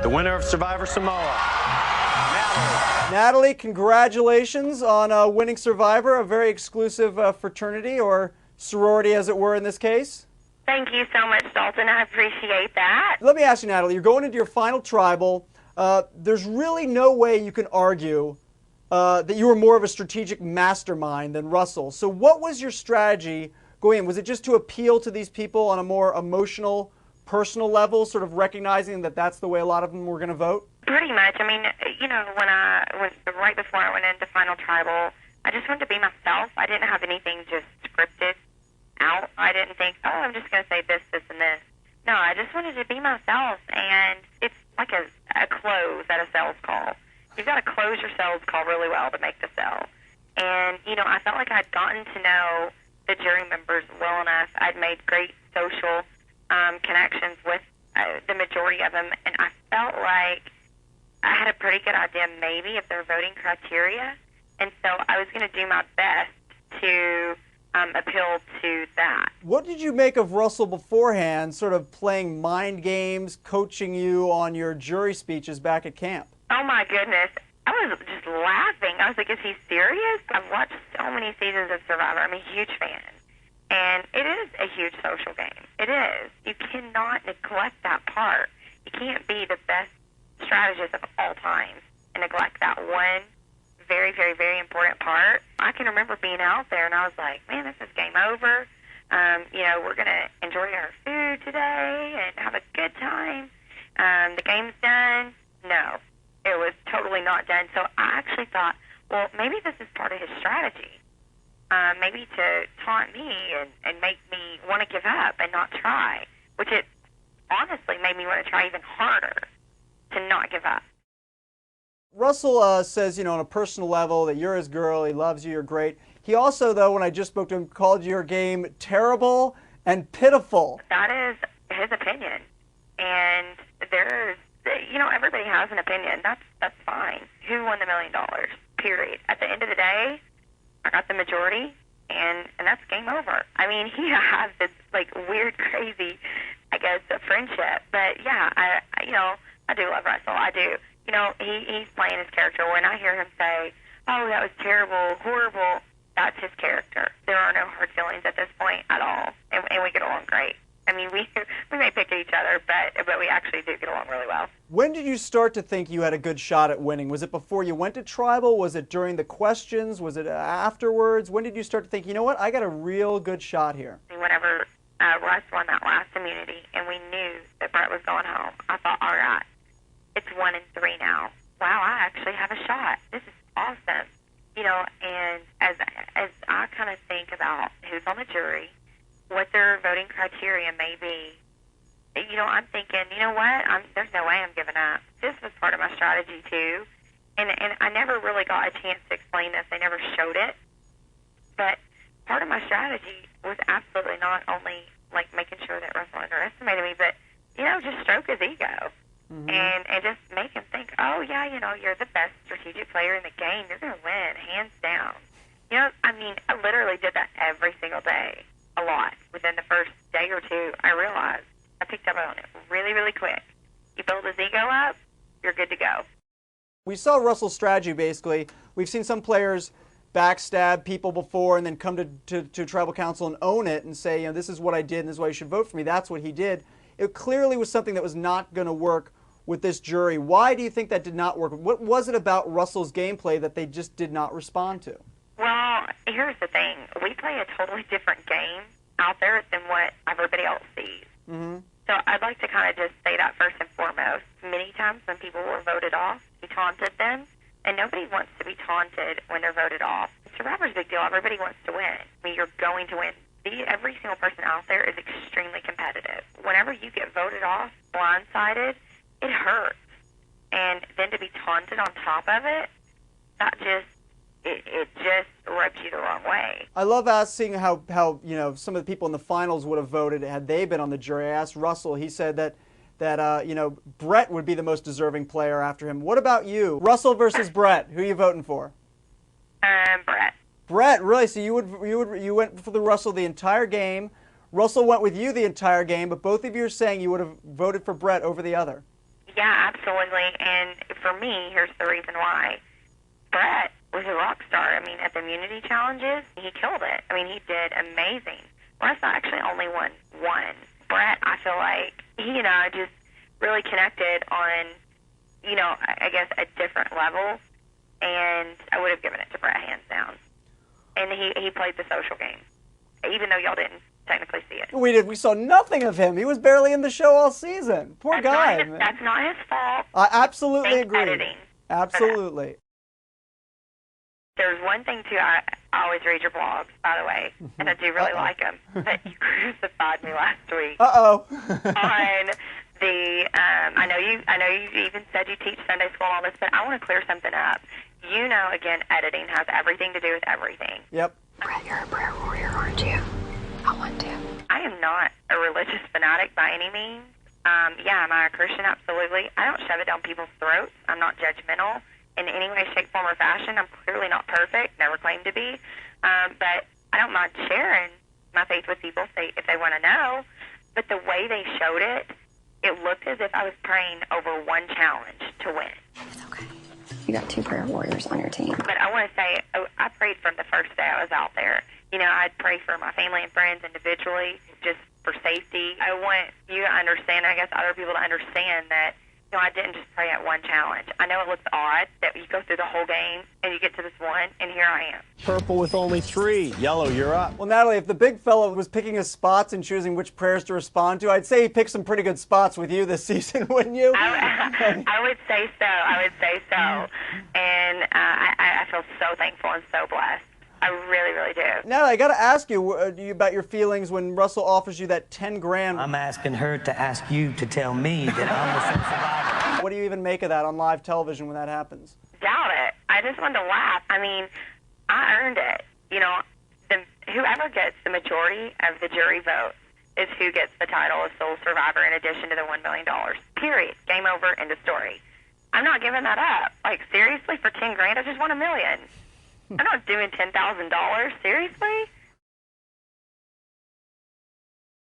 the winner of Survivor Samoa, Natalie. Natalie, congratulations on winning Survivor, a very exclusive fraternity or sorority, as it were, in this case. Thank you so much, Dalton. I appreciate that. Let me ask you, Natalie, you're going into your final tribal. There's really no way you can argue that you were more of a strategic mastermind than Russell. So what was your strategy going in? Was it just to appeal to these people on a more emotional, personal level, sort of recognizing that that's the way a lot of them were going to vote? Pretty much. I mean, you know, when right before I went into final tribal, I just wanted to be myself. I didn't have anything just scripted out. I didn't think, oh, I'm just going to say this, this, and this. No, I just wanted to be myself, and it's like a close at a sales call. You've got to close your sales call really well to make the sale. And, you know, I felt like I'd gotten to know the jury members well enough. I'd made great social connections with the majority of them, and I felt like I had a pretty good idea maybe of their voting criteria, and so I was going to do my best to appeal to that. What did you make of Russell beforehand, sort of playing mind games, coaching you on your jury speeches back at camp? Oh my goodness. I was just laughing. I was like, is he serious? I've watched so many seasons of Survivor. I'm a huge fan. And it is a huge social game. It is. You cannot neglect that part. You can't be the best strategist of all time and neglect that one very, very, very important part. I can remember being out there and I was like, man, this is game over. You know, we're going to enjoy our food today and have a good time. The game's done. No, it was totally not done. So I actually thought, well, maybe this is part of his strategy. Maybe to taunt me and make me want to give up and not try, which it honestly made me want to try even harder to not give up. Russell says, you know, on a personal level that you're his girl, he loves you, you're great. He also, though, when I just spoke to him, called your game terrible and pitiful. That is his opinion. And there's, you know, everybody has an opinion. That's fine. Who won the $1 million? Period. At the end of the day, I got the majority, and that's game over. I mean, he has this, like, weird, crazy, I guess, friendship. But, yeah, I do love Russell. I do. You know, he's playing his character. When I hear him say, oh, that was terrible, horrible, that's his character. There are no hard feelings at this point at all, and we get along great. I mean, we may pick at each other, but we actually do get along really well. When did you start to think you had a good shot at winning? Was it before you went to tribal? Was it during the questions? Was it afterwards? When did you start to think, you know what, I got a real good shot here? Whenever Russ won that last immunity and we knew that Brett was going home, I thought, all right, it's 1-3 now. Wow, I actually have a shot. This is awesome. You know, and as I kind of think about who's on the jury, what their voting criteria may be, you know, I'm thinking, you know what, there's no way I'm giving up. This was part of my strategy, too. And I never really got a chance to explain this. They never showed it. But part of my strategy was absolutely not only, like, making sure that Russell underestimated me, but, you know, just stroke his ego. Mm-hmm. And just make him think, oh, yeah, you know, you're the best strategic player in the game. You're going to win, hands down. You know, I mean, I literally did that every single day, a lot. Within the first day or two, I realized I picked up on it really, really quick. You build his ego up, you're good to go. We saw Russell's strategy, basically. We've seen some players backstab people before and then come to tribal council and own it and say, you know, this is what I did and this is why you should vote for me. That's what he did. It clearly was something that was not going to work with this jury. Why do you think that did not work? What was it about Russell's gameplay that they just did not respond to? Well, here's the thing. We play a totally different game out there than what everybody else sees. Mm-hmm. So I'd like to kind of just say that first and foremost. Many times when people were voted off, we taunted them, and nobody wants to be taunted when they're voted off. Survivor's a big deal. Everybody wants to win. I mean, you're going to win. Every single person out there is extremely competitive. Whenever you get voted off, blindsided, it hurts. And then to be taunted on top of it, that just, it just rubs you the wrong way. I love seeing how you know, some of the people in the finals would have voted had they been on the jury. I asked Russell. He said that you know, Brett would be the most deserving player after him. What about you? Russell versus Brett. Who are you voting for? Brett. Brett, really? So you went for the Russell the entire game. Russell went with you the entire game, but both of you are saying you would have voted for Brett over the other. Yeah, absolutely. And for me, here's the reason why. Brett was a rock star. I mean, at the immunity challenges, he killed it. I mean, he did amazing. Russ actually only won one. Brett, I feel like he and I just really connected on, I guess a different level, and I would have given it to Brett hands down. And he played the social game, even though y'all didn't technically see it. We did. We saw nothing of him. He was barely in the show all season. Poor guy. That's not his fault. I absolutely agree. Editing. Absolutely. There's one thing, too. I always read your blogs, by the way, and I do really like them. But you crucified me last week. Uh-oh. On the, I know you even said you teach Sunday school and all this, but I want to clear something up. Again, editing has everything to do with everything. Yep. Brett, you're a prayer warrior, aren't you? I want to. I am not a religious fanatic by any means. Am I a Christian? Absolutely. I don't shove it down people's throats. I'm not judgmental in any way, shape, form, or fashion. I'm clearly not perfect, never claimed to be. But I don't mind sharing my faith with people if they want to know. But the way they showed it, it looked as if I was praying over one challenge to win. It's okay. You got 2 prayer warriors on your team. But I want to say, I prayed from the first day I was out there. I'd pray for my family and friends individually, just for safety. I want you to understand, I guess other people to understand that, I didn't just pray at one challenge. I know it looks odd that you go through the whole game and you get to this one, and here I am. Purple with only 3. Yellow, you're up. Well, Natalie, if the big fella was picking his spots and choosing which prayers to respond to, I'd say he picked some pretty good spots with you this season, wouldn't you? I would say so. And I feel so thankful and so blessed. I really, really do. Natalie, I got to ask you about your feelings when Russell offers you that $10,000. I'm asking her to ask you to tell me that I'm the survivor. What do you even make of that on live television when that happens? Doubt it. I just wanted to laugh. I mean, I earned it. Whoever gets the majority of the jury vote is who gets the title of sole survivor in addition to the $1 million. Period. Game over. End of story. I'm not giving that up. Like, seriously, for $10,000, I just won $1 million. I'm not doing $10,000. Seriously?